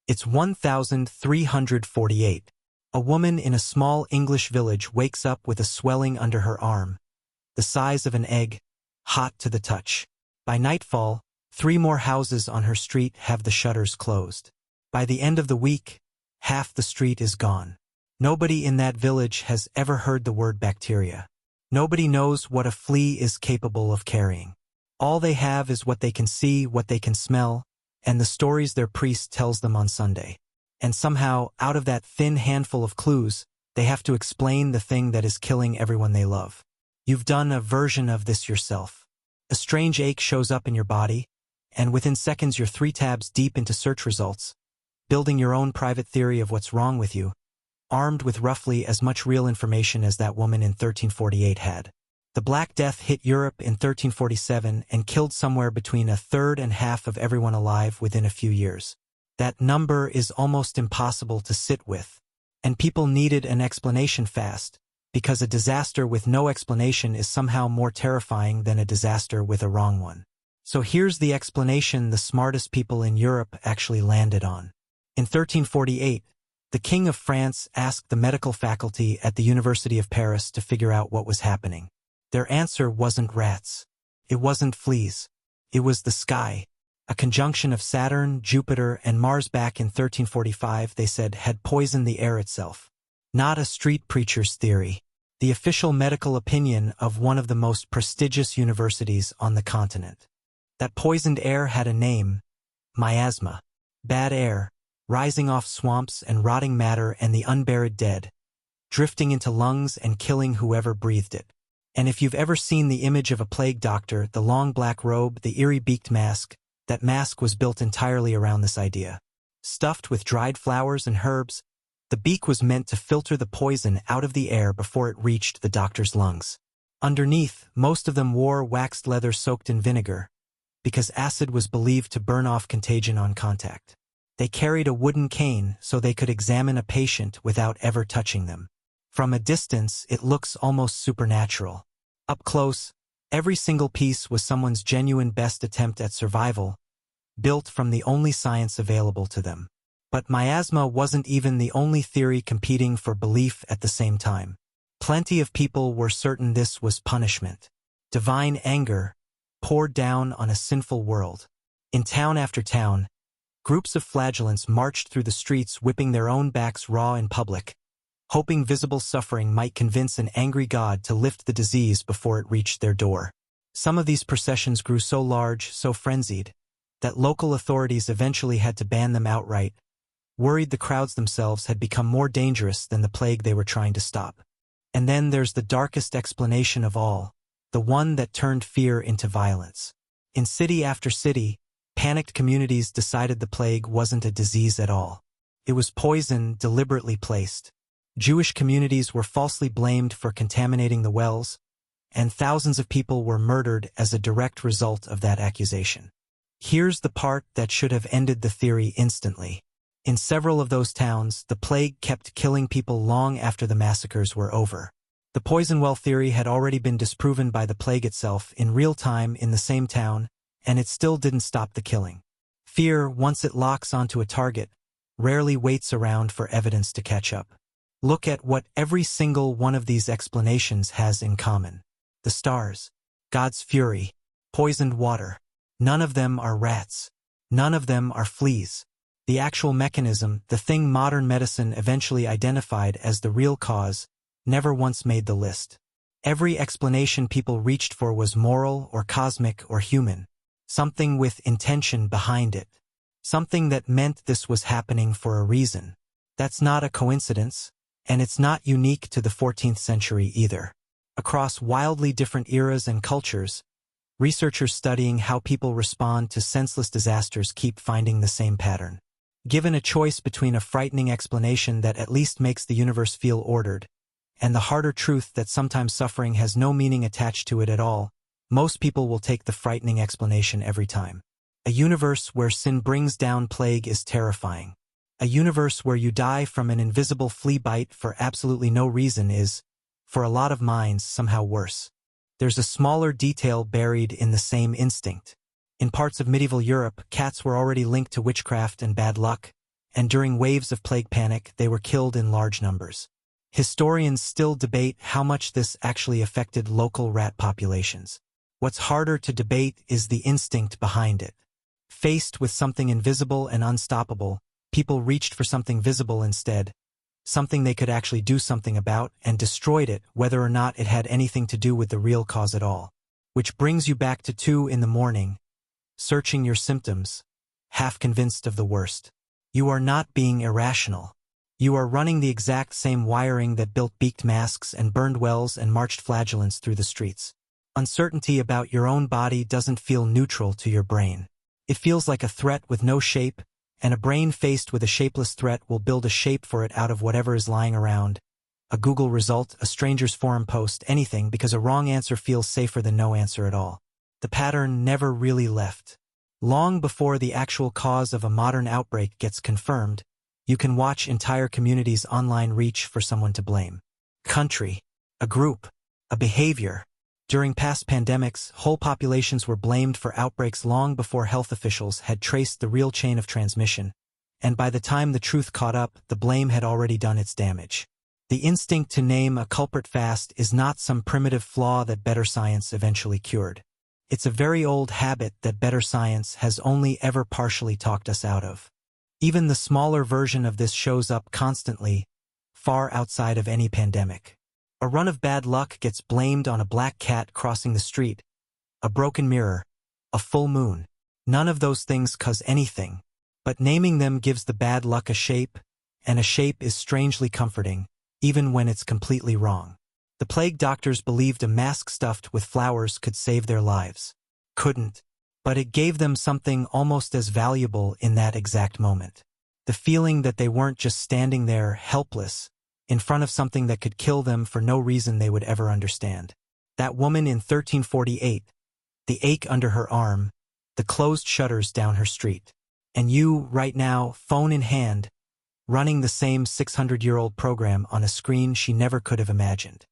It's 1348. A woman in a small English village wakes up with a swelling under her arm, the size of an egg, hot to the touch. By nightfall, 3 more houses on her street have the shutters closed. By the end of the week, half the street is gone. Nobody in that village has ever heard the word bacteria. Nobody knows what a flea is capable of carrying. All they have is what they can see, what they can smell, and the stories their priest tells them on Sunday. And somehow, out of that thin handful of clues, they have to explain the thing that is killing everyone they love. You've done a version of this yourself. A strange ache shows up in your body, and within seconds you're 3 tabs deep into search results, building your own private theory of what's wrong with you, armed with roughly as much real information as that woman in 1348 had. The Black Death hit Europe in 1347 and killed somewhere between 1/3 and half of everyone alive within a few years. That number is almost impossible to sit with, and people needed an explanation fast, because a disaster with no explanation is somehow more terrifying than a disaster with a wrong one. So here's the explanation the smartest people in Europe actually landed on. In 1348, the King of France asked the medical faculty at the University of Paris to figure out what was happening. Their answer wasn't rats. It wasn't fleas. It was the sky. A conjunction of Saturn, Jupiter, and Mars back in 1345, they said, had poisoned the air itself. Not a street preacher's theory. The official medical opinion of one of the most prestigious universities on the continent. That poisoned air had a name: miasma. Bad air, rising off swamps and rotting matter and the unburied dead, drifting into lungs and killing whoever breathed it. And if you've ever seen the image of a plague doctor, the long black robe, the eerie beaked mask, that mask was built entirely around this idea. Stuffed with dried flowers and herbs, the beak was meant to filter the poison out of the air before it reached the doctor's lungs. Underneath, most of them wore waxed leather soaked in vinegar, because acid was believed to burn off contagion on contact. They carried a wooden cane so they could examine a patient without ever touching them. From a distance, it looks almost supernatural. Up close, every single piece was someone's genuine best attempt at survival, built from the only science available to them. But miasma wasn't even the only theory competing for belief at the same time. Plenty of people were certain this was punishment. Divine anger, poured down on a sinful world. In town after town, groups of flagellants marched through the streets whipping their own backs raw in public, hoping visible suffering might convince an angry God to lift the disease before it reached their door. Some of these processions grew so large, so frenzied, that local authorities eventually had to ban them outright, worried the crowds themselves had become more dangerous than the plague they were trying to stop. And then there's the darkest explanation of all, the one that turned fear into violence. In city after city, panicked communities decided the plague wasn't a disease at all. It was poison deliberately placed. Jewish communities were falsely blamed for contaminating the wells, and thousands of people were murdered as a direct result of that accusation. Here's the part that should have ended the theory instantly. In several of those towns, the plague kept killing people long after the massacres were over. The poison well theory had already been disproven by the plague itself in real time in the same town, and it still didn't stop the killing. Fear, once it locks onto a target, rarely waits around for evidence to catch up. Look at what every single one of these explanations has in common. The stars, God's fury, poisoned water. None of them are rats. None of them are fleas. The actual mechanism, the thing modern medicine eventually identified as the real cause, never once made the list. Every explanation people reached for was moral or cosmic or human. Something with intention behind it. Something that meant this was happening for a reason. That's not a coincidence, and it's not unique to the 14th century either. Across wildly different eras and cultures, researchers studying how people respond to senseless disasters keep finding the same pattern. Given a choice between a frightening explanation that at least makes the universe feel ordered, and the harder truth that sometimes suffering has no meaning attached to it at all, most people will take the frightening explanation every time. A universe where sin brings down plague is terrifying. A universe where you die from an invisible flea bite for absolutely no reason is, for a lot of minds, somehow worse. There's a smaller detail buried in the same instinct. In parts of medieval Europe, cats were already linked to witchcraft and bad luck, and during waves of plague panic, they were killed in large numbers. Historians still debate how much this actually affected local rat populations. What's harder to debate is the instinct behind it. Faced with something invisible and unstoppable, people reached for something visible instead, something they could actually do something about, and destroyed it, whether or not it had anything to do with the real cause at all. Which brings you back to 2 in the morning, searching your symptoms, half convinced of the worst. You are not being irrational. You are running the exact same wiring that built beaked masks and burned wells and marched flagellants through the streets. Uncertainty about your own body doesn't feel neutral to your brain. It feels like a threat with no shape, and a brain faced with a shapeless threat will build a shape for it out of whatever is lying around. A Google result, a stranger's forum post, anything, because a wrong answer feels safer than no answer at all. The pattern never really left. Long before the actual cause of a modern outbreak gets confirmed, you can watch entire communities online reach for someone to blame. Country, a group, a behavior. During past pandemics, whole populations were blamed for outbreaks long before health officials had traced the real chain of transmission, and by the time the truth caught up, the blame had already done its damage. The instinct to name a culprit fast is not some primitive flaw that better science eventually cured. It's a very old habit that better science has only ever partially talked us out of. Even the smaller version of this shows up constantly, far outside of any pandemic. A run of bad luck gets blamed on a black cat crossing the street, a broken mirror, a full moon. None of those things cause anything, but naming them gives the bad luck a shape, and a shape is strangely comforting, even when it's completely wrong. The plague doctors believed a mask stuffed with flowers could save their lives. Couldn't, but it gave them something almost as valuable in that exact moment. The feeling that they weren't just standing there helpless, in front of something that could kill them for no reason they would ever understand. That woman in 1348, the ache under her arm, the closed shutters down her street. And you, right now, phone in hand, running the same 600-year-old program on a screen she never could have imagined.